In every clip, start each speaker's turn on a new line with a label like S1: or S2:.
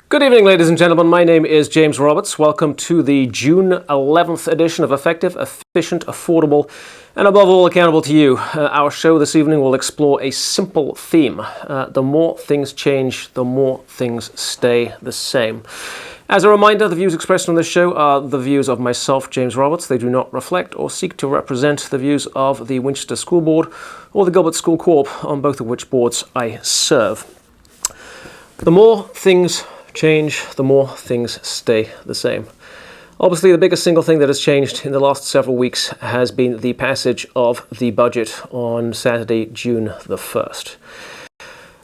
S1: Good evening, ladies and gentlemen. My name is James Roberts. Welcome to the June 11th edition of Effective, Efficient, Affordable, and above all, accountable to you. Our show this evening will explore a simple theme. The more things change, the more things stay the same. As a reminder, the views expressed on this show are the views of myself, James Roberts. They do not reflect or seek to represent the views of the Winchester School Board or the Gilbert School Corp, on both of which boards I serve. The more things change, the more things stay the same. Obviously, the biggest single thing that has changed in the last several weeks has been the passage of the budget on Saturday, June the 1st.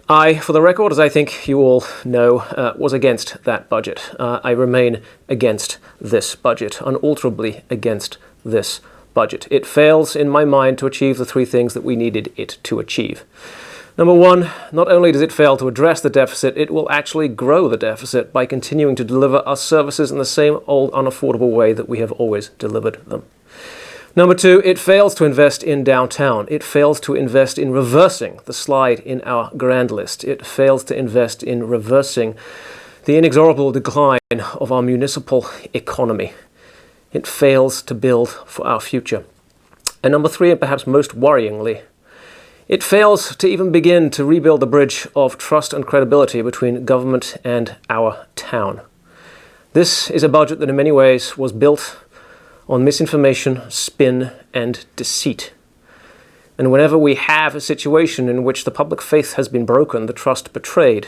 S1: I, for the record, as I think you all know, was against that budget. I remain against this budget, unalterably against this budget. It fails, in my mind, to achieve the three things that we needed it to achieve. Number one, not only does it fail to address the deficit, it will actually grow the deficit by continuing to deliver our services in the same old unaffordable way that we have always delivered them. Number two, it fails to invest in downtown. It fails to invest in reversing the slide in our grand list. It fails to invest in reversing the inexorable decline of our municipal economy. It fails to build for our future. And number three, and perhaps most worryingly, it fails to even begin to rebuild the bridge of trust and credibility between government and our town. This is a budget that in many ways was built on misinformation, spin, and deceit. And whenever we have a situation in which the public faith has been broken, the trust betrayed,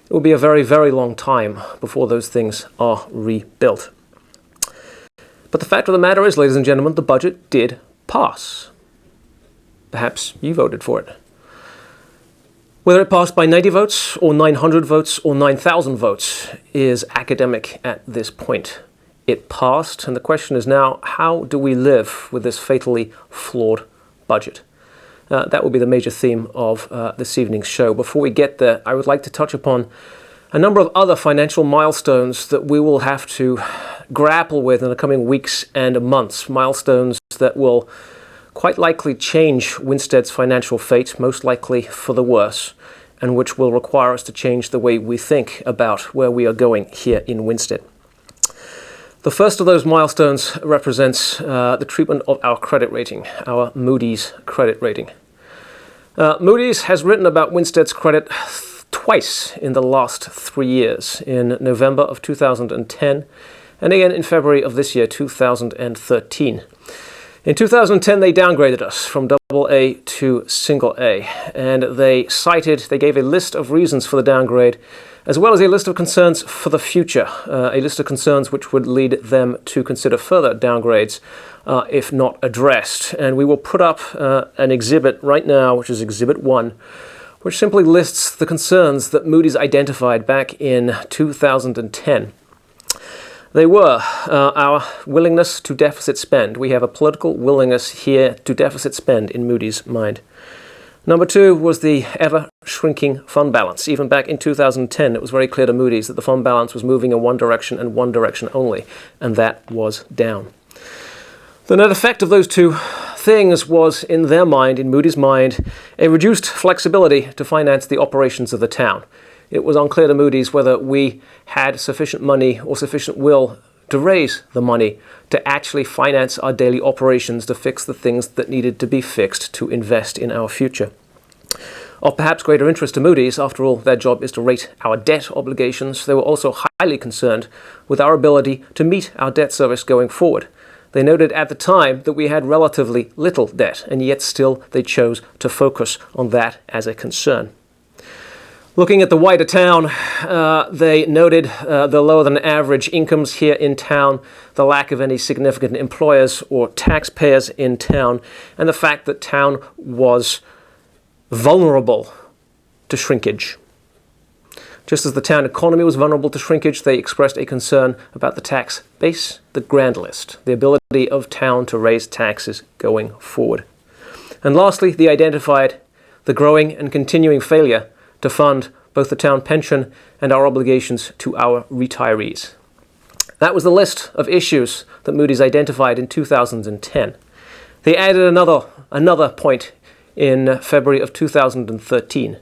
S1: it will be a very, very long time before those things are rebuilt. But the fact of the matter is, ladies and gentlemen, the budget did pass. Perhaps you voted for it. Whether it passed by 90 votes or 900 votes or 9,000 votes is academic at this point. It passed, and the question is now, how do we live with this fatally flawed budget? That will be the major theme of this evening's show. Before we get there, I would like to touch upon a number of other financial milestones that we will have to grapple with in the coming weeks and months. Milestones that will quite likely change Winstead's financial fate, most likely for the worse, and which will require us to change the way we think about where we are going here in Winstead. The first of those milestones represents the treatment of our credit rating, our Moody's credit rating. Moody's has written about Winstead's credit twice in the last 3 years, in November of 2010 and again in February of this year, 2013. In 2010, they downgraded us from AA to A, and they gave a list of reasons for the downgrade, as well as a list of concerns for the future, a list of concerns which would lead them to consider further downgrades if not addressed. And we will put up an exhibit right now, which is Exhibit 1, which simply lists the concerns that Moody's identified back in 2010. They were our willingness to deficit spend. We have a political willingness here to deficit spend in Moody's mind. Number two was the ever-shrinking fund balance. Even back in 2010, it was very clear to Moody's that the fund balance was moving in one direction and one direction only, and that was down. The net effect of those two things was, in their mind, in Moody's mind, a reduced flexibility to finance the operations of the town. It was unclear to Moody's whether we had sufficient money or sufficient will to raise the money to actually finance our daily operations, to fix the things that needed to be fixed, to invest in our future. Of perhaps greater interest to Moody's, after all, their job is to rate our debt obligations, they were also highly concerned with our ability to meet our debt service going forward. They noted at the time that we had relatively little debt, and yet still they chose to focus on that as a concern. Looking at the wider town, they noted the lower than average incomes here in town, the lack of any significant employers or taxpayers in town, and the fact that town was vulnerable to shrinkage. Just as the town economy was vulnerable to shrinkage, they expressed a concern about the tax base, the grand list, the ability of town to raise taxes going forward. And lastly, they identified the growing and continuing failure to fund both the town pension and our obligations to our retirees. That was the list of issues that Moody's identified in 2010. They added another point in February of 2013.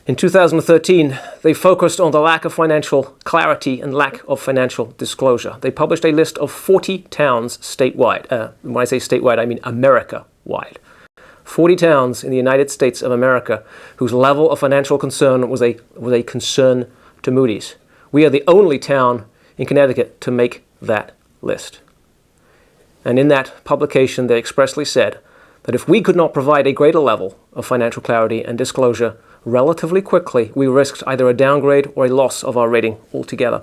S1: In 2013, they focused on the lack of financial clarity and lack of financial disclosure. They published a list of 40 towns statewide. When I say statewide, I mean America-wide. 40 towns in the United States of America whose level of financial concern was a concern to Moody's. We are the only town in Connecticut to make that list. And in that publication, they expressly said that if we could not provide a greater level of financial clarity and disclosure relatively quickly, we risked either a downgrade or a loss of our rating altogether.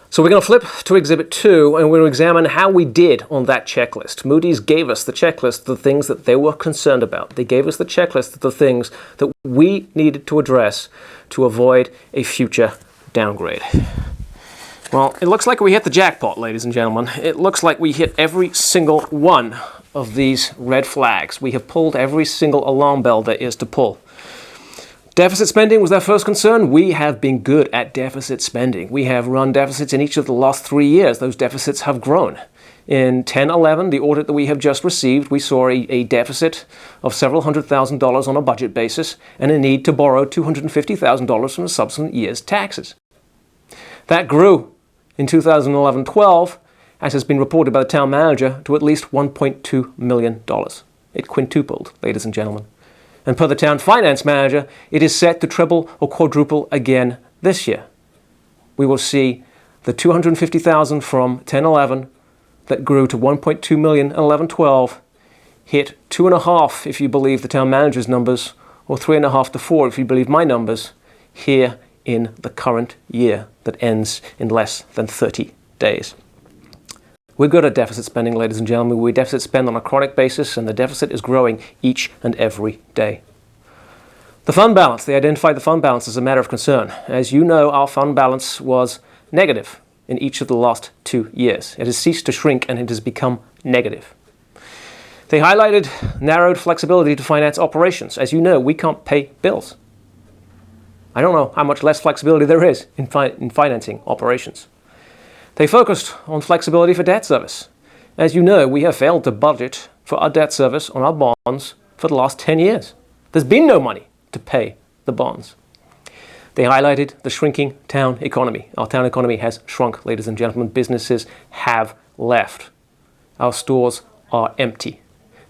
S1: So we're going to flip to Exhibit 2, and we're going to examine how we did on that checklist. Moody's gave us the checklist of the things that they were concerned about. They gave us the checklist of the things that we needed to address to avoid a future downgrade. Well, it looks like we hit the jackpot, ladies and gentlemen. It looks like we hit every single one of these red flags. We have pulled every single alarm bell there is to pull. Deficit spending was their first concern. We have been good at deficit spending. We have run deficits in each of the last 3 years. Those deficits have grown. In 10-11, the audit that we have just received, we saw a deficit of several $100,000 on a budget basis and a need to borrow $250,000 from the subsequent year's taxes. That grew in 2011-12, as has been reported by the town manager, to at least $1.2 million. It quintupled, ladies and gentlemen. And per the town finance manager, it is set to triple or quadruple again this year. We will see the $250,000 from 10-11 that grew to $1.2 million in 11-12 hit 2.5 if you believe the town manager's numbers, or 3.5 to 4 if you believe my numbers, here in the current year that ends in less than 30 days. We're good at deficit spending, ladies and gentlemen. We deficit spend on a chronic basis, and the deficit is growing each and every day. The fund balance. They identified the fund balance as a matter of concern. As you know, our fund balance was negative in each of the last 2 years. It has ceased to shrink, and it has become negative. They highlighted narrowed flexibility to finance operations. As you know, we can't pay bills. I don't know how much less flexibility there is in financing operations. They focused on flexibility for debt service. As you know, we have failed to budget for our debt service on our bonds for the last 10 years. There's been no money to pay the bonds. They highlighted the shrinking town economy. Our town economy has shrunk, ladies and gentlemen. Businesses have left. Our stores are empty.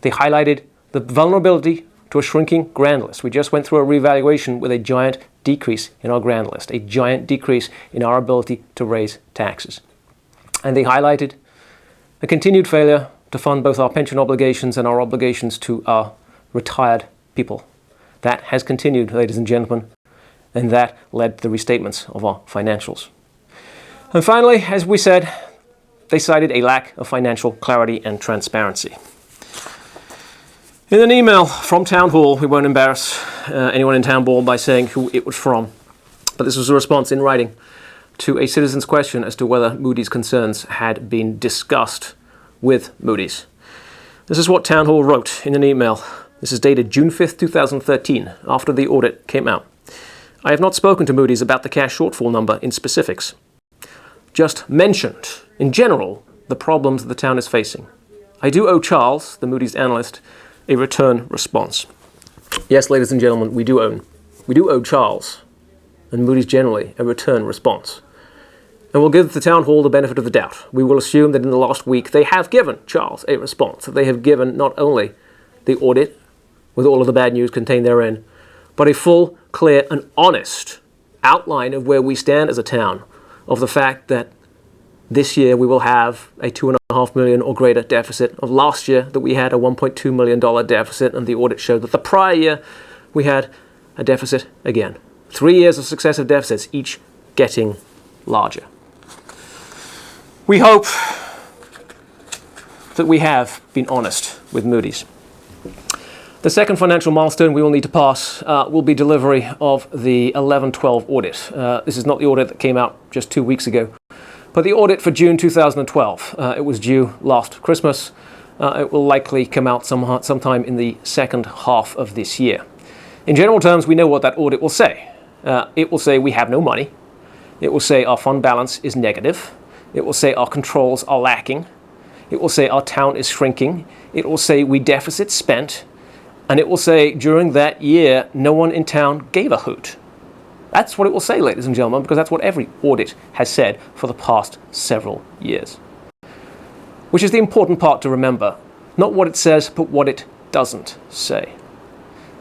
S1: They highlighted the vulnerability to a shrinking grand list. We just went through a revaluation with a giant decrease in our grand list, a giant decrease in our ability to raise taxes. And they highlighted a continued failure to fund both our pension obligations and our obligations to our retired people. That has continued, ladies and gentlemen, and that led to the restatements of our financials. And finally, as we said, they cited a lack of financial clarity and transparency. In an email from Town Hall, we won't embarrass anyone in Town Hall by saying who it was from, but this was a response in writing to a citizen's question as to whether Moody's concerns had been discussed with Moody's. This is what Town Hall wrote in an email. This is dated June 5th, 2013, after the audit came out. I have not spoken to Moody's about the cash shortfall number in specifics. Just mentioned, in general, the problems the town is facing. I do owe Charles, the Moody's analyst, a return response. Yes, ladies and gentlemen, we do owe Charles, and Moody's generally, a return response. And we'll give the Town Hall the benefit of the doubt. We will assume that in the last week they have given Charles a response, that they have given not only the audit, with all of the bad news contained therein, but a full, clear, and honest outline of where we stand as a town, of the fact that this year we will have a $2.5 million or greater deficit. Of last year that we had a $1.2 million deficit, and the audit showed that the prior year we had a deficit again. 3 years of successive deficits, each getting larger. We hope that we have been honest with Moody's. The second financial milestone we will need to pass will be delivery of the 11-12 audit. This is not the audit that came out just 2 weeks ago, but the audit for June 2012. It was due last Christmas. It will likely come out sometime in the second half of this year. In general terms, we know what that audit will say. It will say we have no money. It will say our fund balance is negative. It will say our controls are lacking. It will say our town is shrinking. It will say we deficit spent. And it will say, during that year, no one in town gave a hoot. That's what it will say, ladies and gentlemen, because that's what every audit has said for the past several years. Which is the important part to remember. Not what it says, but what it doesn't say.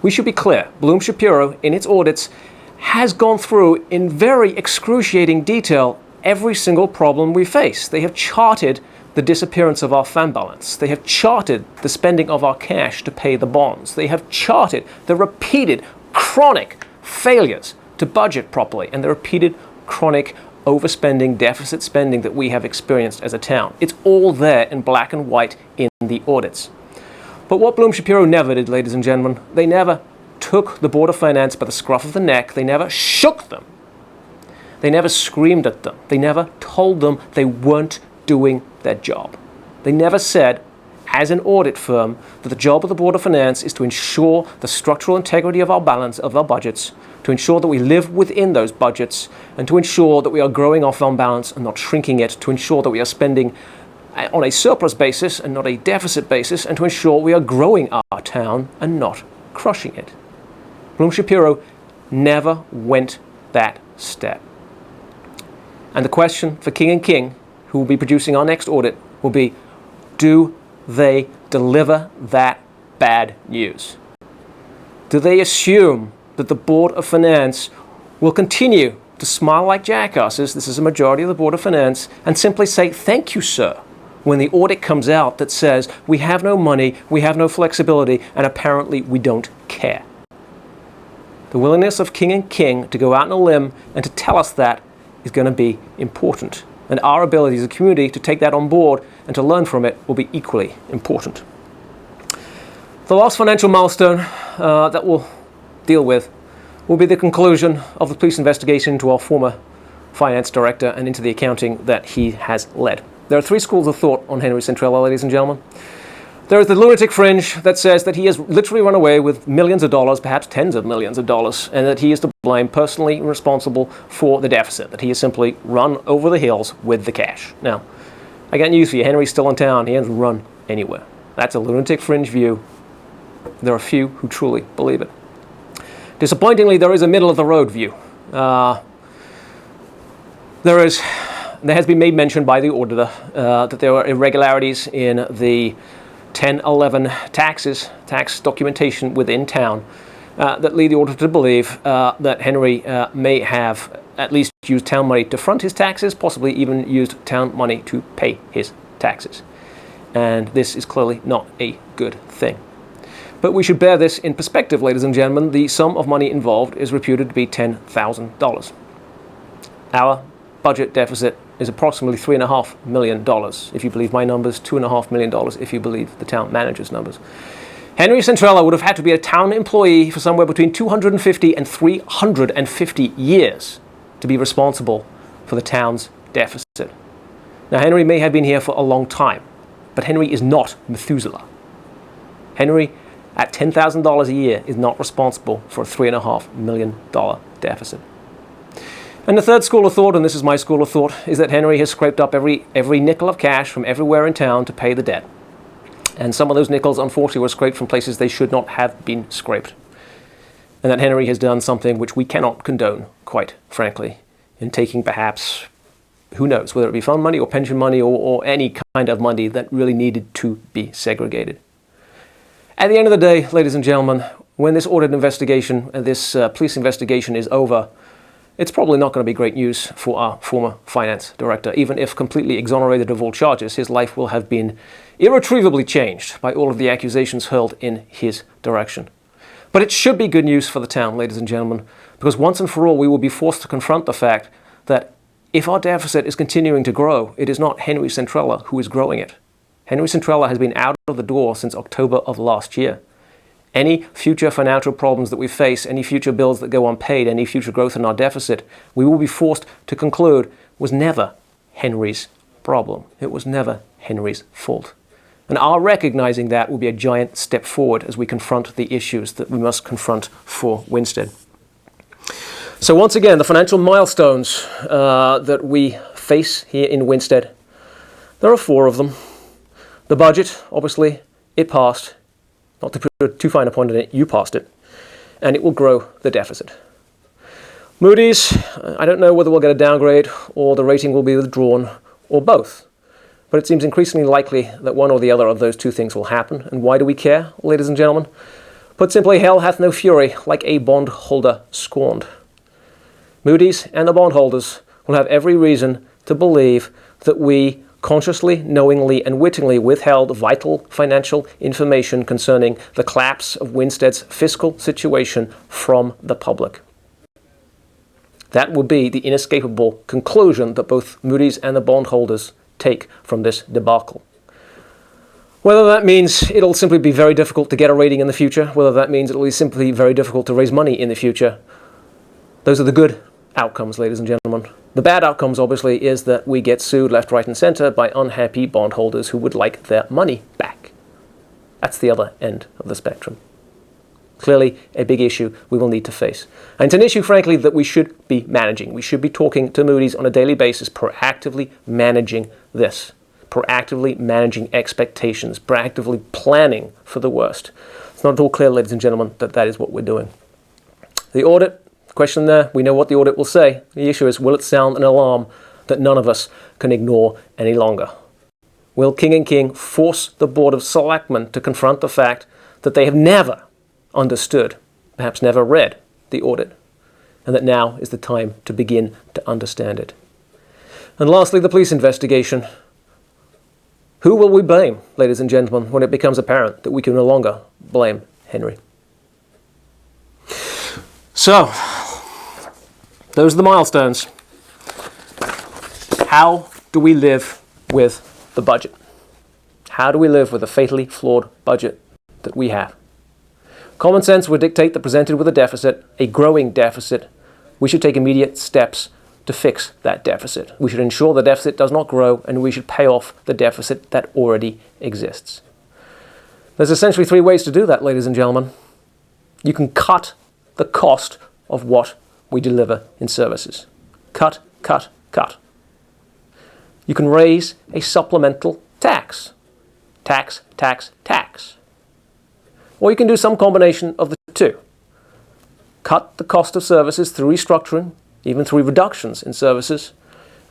S1: We should be clear, Bloom Shapiro, in its audits, has gone through in very excruciating detail every single problem we face. They have charted the disappearance of our fund balance. They have charted the spending of our cash to pay the bonds. They have charted the repeated chronic failures to budget properly and the repeated chronic overspending, deficit spending that we have experienced as a town. It's all there in black and white in the audits. But what Bloom Shapiro never did, ladies and gentlemen, they never took the Board of Finance by the scruff of the neck. They never shook them. They never screamed at them. They never told them they weren't doing their job. They never said, as an audit firm, that the job of the Board of Finance is to ensure the structural integrity of our balance, of our budgets, to ensure that we live within those budgets, and to ensure that we are growing our fund balance and not shrinking it, to ensure that we are spending on a surplus basis and not a deficit basis, and to ensure we are growing our town and not crushing it. Bloom Shapiro never went that step. And the question for King & King, who will be producing our next audit, will be, do they deliver that bad news? Do they assume that the Board of Finance will continue to smile like jackasses, this is a majority of the Board of Finance, and simply say, thank you, sir, when the audit comes out that says, we have no money, we have no flexibility, and apparently we don't care? The willingness of King & King to go out on a limb and to tell us that is going to be important. And our ability as a community to take that on board and to learn from it will be equally important. The last financial milestone that we'll deal with will be the conclusion of the police investigation into our former finance director and into the accounting that he has led. There are three schools of thought on Henry Centrella, ladies and gentlemen. There is the lunatic fringe that says that he has literally run away with millions of dollars, perhaps tens of millions of dollars, and that he is to blame, personally responsible for the deficit, that he has simply run over the hills with the cash. Now, I got news for you. Henry's still in town. He hasn't run anywhere. That's a lunatic fringe view. There are few who truly believe it. Disappointingly, there is a middle-of-the-road view. There has been made mention by the auditor that there are irregularities in the 1011 tax documentation within town that lead the auditor to believe that Henry may have at least used town money to front his taxes, possibly even used town money to pay his taxes. And this is clearly not a good thing. But we should bear this in perspective, ladies and gentlemen. The sum of money involved is reputed to be $10,000. Our budget deficit is approximately $3.5 million, if you believe my numbers, $2.5 million if you believe the town manager's numbers. Henry Centrella would have had to be a town employee for somewhere between 250 and 350 years to be responsible for the town's deficit. Now, Henry may have been here for a long time, but Henry is not Methuselah. Henry, at $10,000 a year, is not responsible for a $3.5 million deficit. And the third school of thought, and this is my school of thought, is that Henry has scraped up every nickel of cash from everywhere in town to pay the debt. And some of those nickels, unfortunately, were scraped from places they should not have been scraped. And that Henry has done something which we cannot condone, quite frankly, in taking perhaps, who knows, whether it be fund money or pension money or any kind of money that really needed to be segregated. At the end of the day, ladies and gentlemen, when this audit investigation, this police investigation is over, it's probably not going to be great news for our former finance director. Even if completely exonerated of all charges, his life will have been irretrievably changed by all of the accusations hurled in his direction. But it should be good news for the town, ladies and gentlemen, because once and for all we will be forced to confront the fact that if our deficit is continuing to grow, it is not Henry Centrella who is growing it. Henry Centrella has been out of the door since October of last year. Any future financial problems that we face, any future bills that go unpaid, any future growth in our deficit, we will be forced to conclude was never Henry's problem. It was never Henry's fault. And our recognizing that will be a giant step forward as we confront the issues that we must confront for Winsted. So once again, the financial milestones that we face here in Winsted, there are 4 of them. The budget, obviously, it passed. not to put too fine a point on it, you passed it, and it will grow the deficit. Moody's, I don't know whether we'll get a downgrade or the rating will be withdrawn or both, but it seems increasingly likely that one or the other of those two things will happen. And why do we care, ladies and gentlemen? Put simply, hell hath no fury like a bondholder scorned. Moody's and the bondholders will have every reason to believe that we consciously, knowingly, and wittingly withheld vital financial information concerning the collapse of Winstead's fiscal situation from the public. That will be the inescapable conclusion that both Moody's and the bondholders take from this debacle. Whether that means it'll simply be very difficult to get a rating in the future, whether that means it'll be simply very difficult to raise money in the future, those are the good outcomes, ladies and gentlemen. The bad outcomes, obviously, is that we get sued left, right, and center by unhappy bondholders who would like their money back. That's the other end of the spectrum. Clearly, a big issue we will need to face. And it's an issue, frankly, that we should be managing. We should be talking to Moody's on a daily basis, proactively managing this, proactively managing expectations, proactively planning for the worst. It's not at all clear, ladies and gentlemen, that that is what we're doing. The audit, question there, we know what the audit will say. The issue is, will it sound an alarm that none of us can ignore any longer? Will King & King force the Board of Selectmen to confront the fact that they have never understood, perhaps never read, the audit, and that now is the time to begin to understand it? And lastly, the police investigation. Who will we blame, ladies and gentlemen, when it becomes apparent that we can no longer blame Henry? So, those are the milestones. How do we live with the budget? How do we live with the fatally flawed budget that we have? Common sense would dictate that presented with a deficit, a growing deficit, we should take immediate steps to fix that deficit. We should ensure the deficit does not grow, and we should pay off the deficit that already exists. There's essentially three ways to do that, ladies and gentlemen. You can cut the cost of what we deliver in services. Cut, cut, cut. You can raise a supplemental tax. Tax, tax, tax. Or you can do some combination of the two. Cut the cost of services through restructuring, even through reductions in services,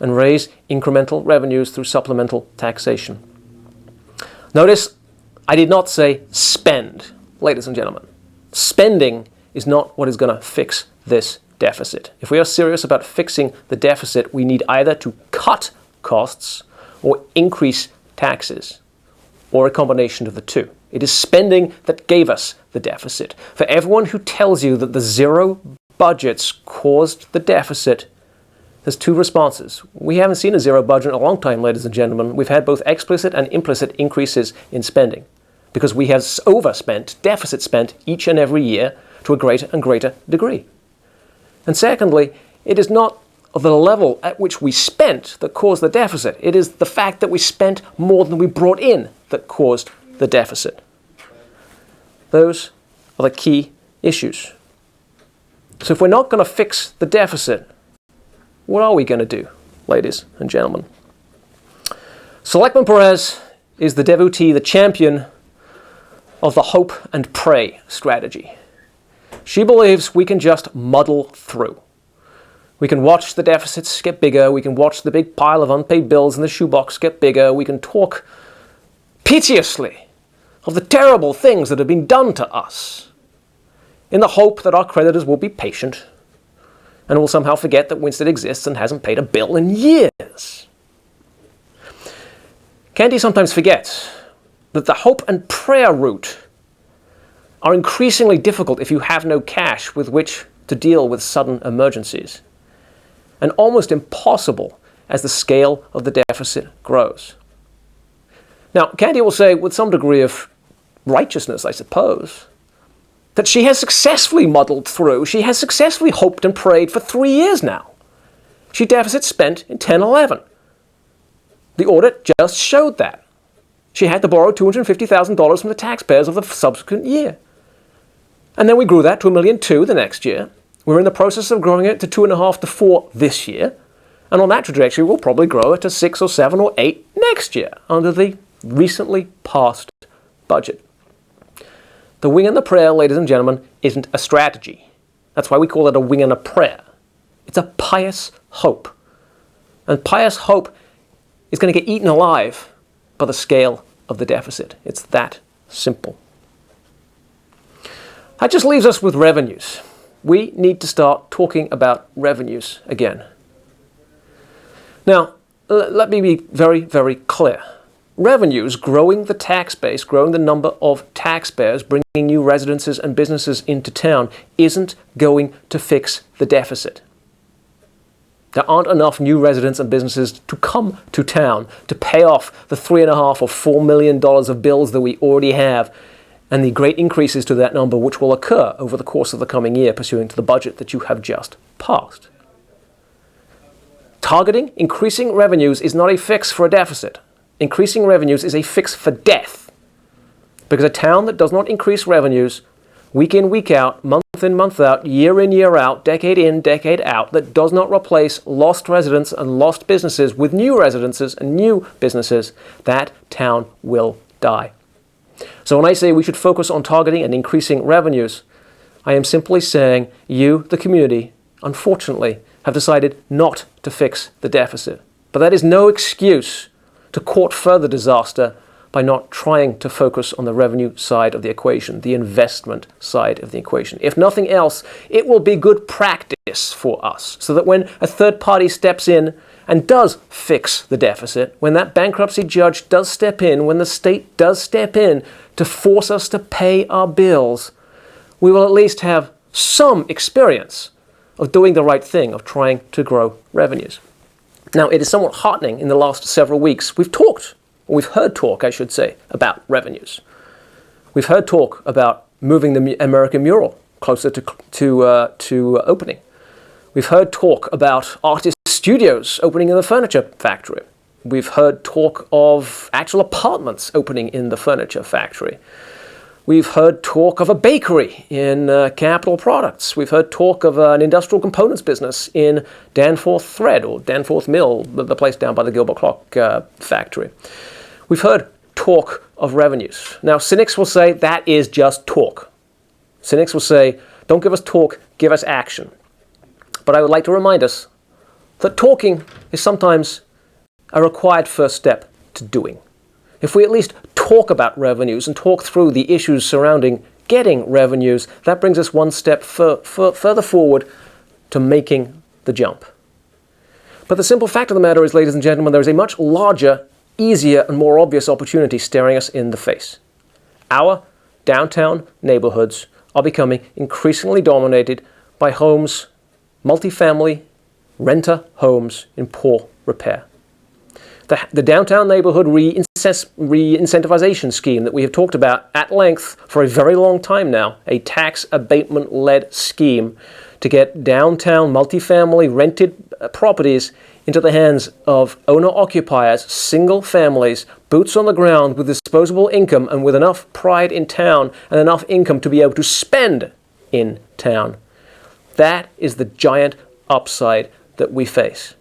S1: and raise incremental revenues through supplemental taxation. Notice, I did not say spend, ladies and gentlemen. Spending is not what is going to fix this deficit. If we are serious about fixing the deficit, we need either to cut costs or increase taxes, or a combination of the two. It is spending that gave us the deficit. For everyone who tells you that the zero budgets caused the deficit, there's two responses. We haven't seen a zero budget in a long time, ladies and gentlemen. We've had both explicit and implicit increases in spending because we have overspent, deficit spent each and every year to a greater and greater degree. And secondly, it is not the level at which we spent that caused the deficit. It is the fact that we spent more than we brought in that caused the deficit. Those are the key issues. So if we're not going to fix the deficit, what are we going to do, ladies and gentlemen? Selectman Perez is the devotee, the champion of the hope and pray strategy. She believes we can just muddle through. We can watch the deficits get bigger. We can watch the big pile of unpaid bills in the shoebox get bigger. We can talk piteously of the terrible things that have been done to us in the hope that our creditors will be patient and will somehow forget that Winstead exists and hasn't paid a bill in years. Candy sometimes forgets that the hope and prayer route are increasingly difficult if you have no cash with which to deal with sudden emergencies, and almost impossible as the scale of the deficit grows. Now, Candy will say, with some degree of righteousness, I suppose, that she has successfully muddled through. She has successfully hoped and prayed for 3 years now. She deficit spent in 10-11. The audit just showed that. She had to borrow $250,000 from the taxpayers of the subsequent year. And then we grew that to $1.2 million the next year. We're in the process of growing it to 2.5 to 4 this year. And on that trajectory, we'll probably grow it to 6 or 7 or 8 next year under the recently passed budget. The wing and the prayer, ladies and gentlemen, isn't a strategy. That's why we call it a wing and a prayer. It's a pious hope. And pious hope is going to get eaten alive by the scale of the deficit. It's that simple. That just leaves us with revenues. We need to start talking about revenues again. Now, let me be very, very clear. Revenues, growing the tax base, growing the number of taxpayers, bringing new residences and businesses into town, isn't going to fix the deficit. There aren't enough new residents and businesses to come to town to pay off the $3.5 or $4 million of bills that we already have, and the great increases to that number which will occur over the course of the coming year pursuant to the budget that you have just passed. Targeting increasing revenues is not a fix for a deficit. Increasing revenues is a fix for death. Because a town that does not increase revenues week in, week out, month in, month out, year in, year out, decade in, decade out, that does not replace lost residents and lost businesses with new residences and new businesses, that town will die. So when I say we should focus on targeting and increasing revenues, I am simply saying you, the community, unfortunately, have decided not to fix the deficit. But that is no excuse to court further disaster by not trying to focus on the revenue side of the equation, the investment side of the equation. If nothing else, it will be good practice for us, so that when a third party steps in and does fix the deficit, when that bankruptcy judge does step in, when the state does step in to force us to pay our bills, we will at least have some experience of doing the right thing, of trying to grow revenues. Now, it is somewhat heartening in the last several weeks. We've heard talk, I should say, about revenues. We've heard talk about moving the American mural closer to opening. We've heard talk about artist studios opening in the furniture factory. We've heard talk of actual apartments opening in the furniture factory. We've heard talk of a bakery in Capital Products. We've heard talk of an industrial components business in Danforth Thread or Danforth Mill, the place down by the Gilbert Clock factory. We've heard talk of revenues. Now, cynics will say that is just talk. Cynics will say, don't give us talk, give us action. But I would like to remind us that talking is sometimes a required first step to doing. If we at least talk about revenues and talk through the issues surrounding getting revenues, that brings us one step further forward to making the jump. But the simple fact of the matter is, ladies and gentlemen, there is a much larger, easier, and more obvious opportunity staring us in the face. Our downtown neighborhoods are becoming increasingly dominated by homes, multifamily, renter homes in poor repair. The downtown neighborhood re-incentivization scheme that we have talked about at length for a very long time now, a tax abatement-led scheme to get downtown multifamily rented properties into the hands of owner-occupiers, single families, boots on the ground with disposable income and with enough pride in town and enough income to be able to spend in town. That is the giant upside that we face.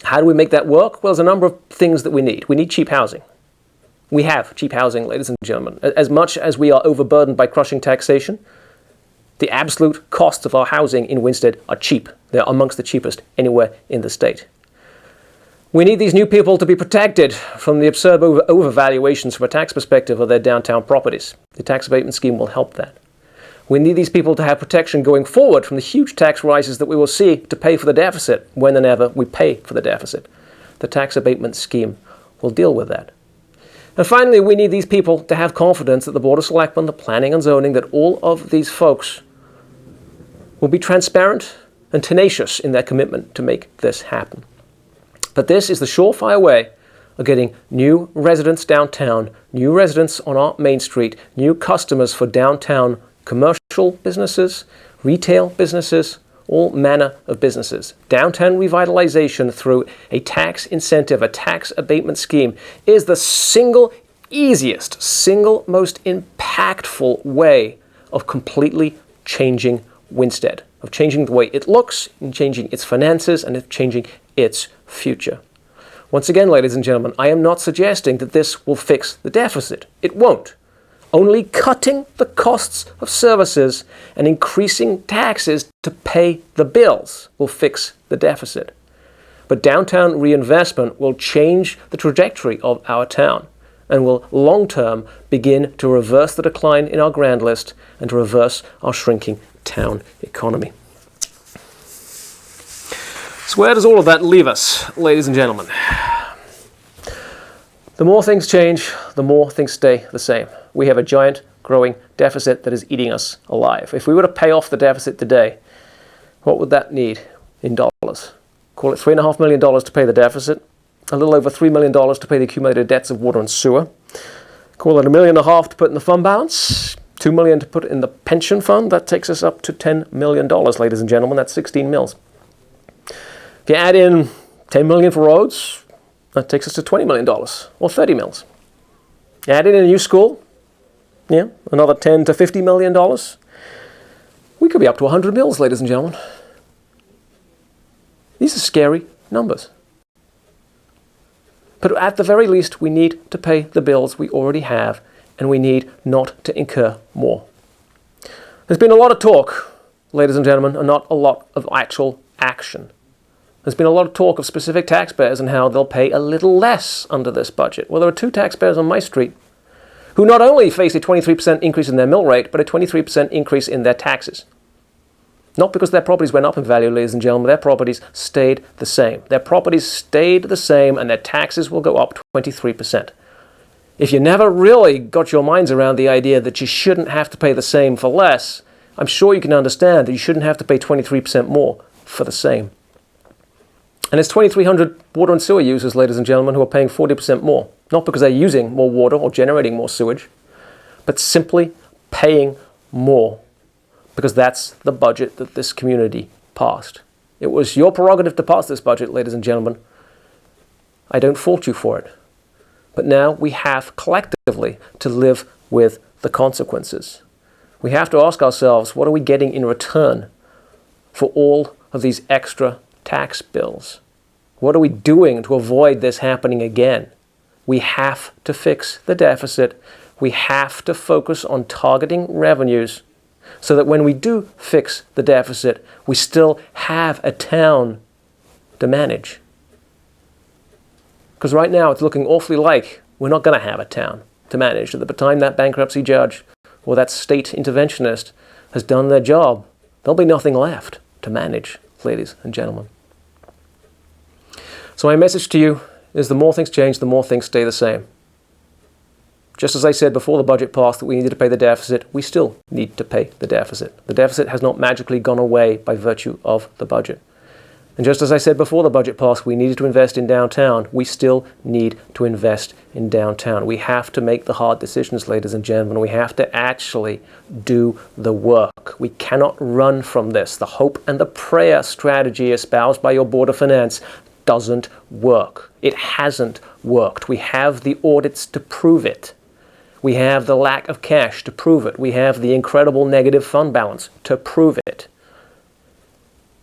S1: How do we make that work? Well, there's a number of things that we need. We need cheap housing. We have cheap housing, ladies and gentlemen. As much as we are overburdened by crushing taxation, the absolute costs of our housing in Winsted are cheap. They're amongst the cheapest anywhere in the state. We need these new people to be protected from the absurd overvaluations from a tax perspective of their downtown properties. The tax abatement scheme will help that. We need these people to have protection going forward from the huge tax rises that we will see to pay for the deficit when and ever we pay for the deficit. The tax abatement scheme will deal with that. And finally, we need these people to have confidence that the Board of Selectmen, the planning and zoning, that all of these folks will be transparent and tenacious in their commitment to make this happen. But this is the surefire way of getting new residents downtown, new residents on our Main Street, new customers for downtown commercial businesses, retail businesses, all manner of businesses. Downtown revitalization through a tax incentive, a tax abatement scheme is the single easiest, single most impactful way of completely changing Winsted, of changing the way it looks, and changing its finances, and of changing its future. Once again, ladies and gentlemen, I am not suggesting that this will fix the deficit. It won't. Only cutting the costs of services and increasing taxes to pay the bills will fix the deficit. But downtown reinvestment will change the trajectory of our town and will long-term begin to reverse the decline in our grand list and to reverse our shrinking town economy. So where does all of that leave us, ladies and gentlemen? The more things change, the more things stay the same. We have a giant growing deficit that is eating us alive. If we were to pay off the deficit today, what would that need in dollars? Call it $3.5 million to pay the deficit, a little over $3 million to pay the accumulated debts of water and sewer. Call it $1.5 million to put in the fund balance, $2 million to put in the pension fund. That takes us up to $10 million, ladies and gentlemen. That's 16 mils. If you add in $10 million for roads, that takes us to $20 million, or 30 mils. You add in a new school, another $10 to $50 million. We could be up to 100 mils, ladies and gentlemen. These are scary numbers. But at the very least, we need to pay the bills we already have, and we need not to incur more. There's been a lot of talk, ladies and gentlemen, and not a lot of actual action. There's been a lot of talk of specific taxpayers and how they'll pay a little less under this budget. Well, there are two taxpayers on my street who not only face a 23% increase in their mill rate, but a 23% increase in their taxes. Not because their properties went up in value, ladies and gentlemen. Their properties stayed the same. Their properties stayed the same, and their taxes will go up 23%. If you never really got your minds around the idea that you shouldn't have to pay the same for less, I'm sure you can understand that you shouldn't have to pay 23% more for the same. And it's 2,300 water and sewer users, ladies and gentlemen, who are paying 40% more. Not because they're using more water or generating more sewage, but simply paying more. Because that's the budget that this community passed. It was your prerogative to pass this budget, ladies and gentlemen. I don't fault you for it. But now we have collectively to live with the consequences. We have to ask ourselves, what are we getting in return for all of these extra tax bills? What are we doing to avoid this happening again? We have to fix the deficit. We have to focus on targeting revenues so that when we do fix the deficit, we still have a town to manage. Because right now it's looking awfully like we're not going to have a town to manage. At the time that bankruptcy judge or that state interventionist has done their job, there'll be nothing left to manage, ladies and gentlemen. So my message to you is the more things change, the more things stay the same. Just as I said before the budget passed that we needed to pay the deficit, we still need to pay the deficit. The deficit has not magically gone away by virtue of the budget. And just as I said before the budget passed, we needed to invest in downtown. We still need to invest in downtown. We have to make the hard decisions, ladies and gentlemen. We have to actually do the work. We cannot run from this. The hope and the prayer strategy espoused by your Board of Finance doesn't work. It hasn't worked. We have the audits to prove it. We have the lack of cash to prove it. We have the incredible negative fund balance to prove it.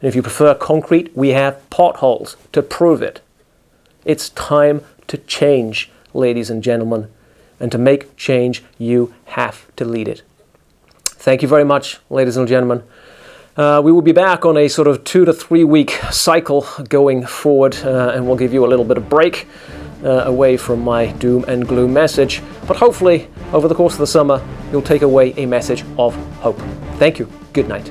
S1: And if you prefer concrete, we have potholes to prove it. It's time to change, ladies and gentlemen. And to make change, you have to lead it. Thank you very much, ladies and gentlemen. We will be back on a sort of 2 to 3 week cycle going forward, and we'll give you a little bit of break away from my doom and gloom message. But hopefully, over the course of the summer, you'll take away a message of hope. Thank you. Good night.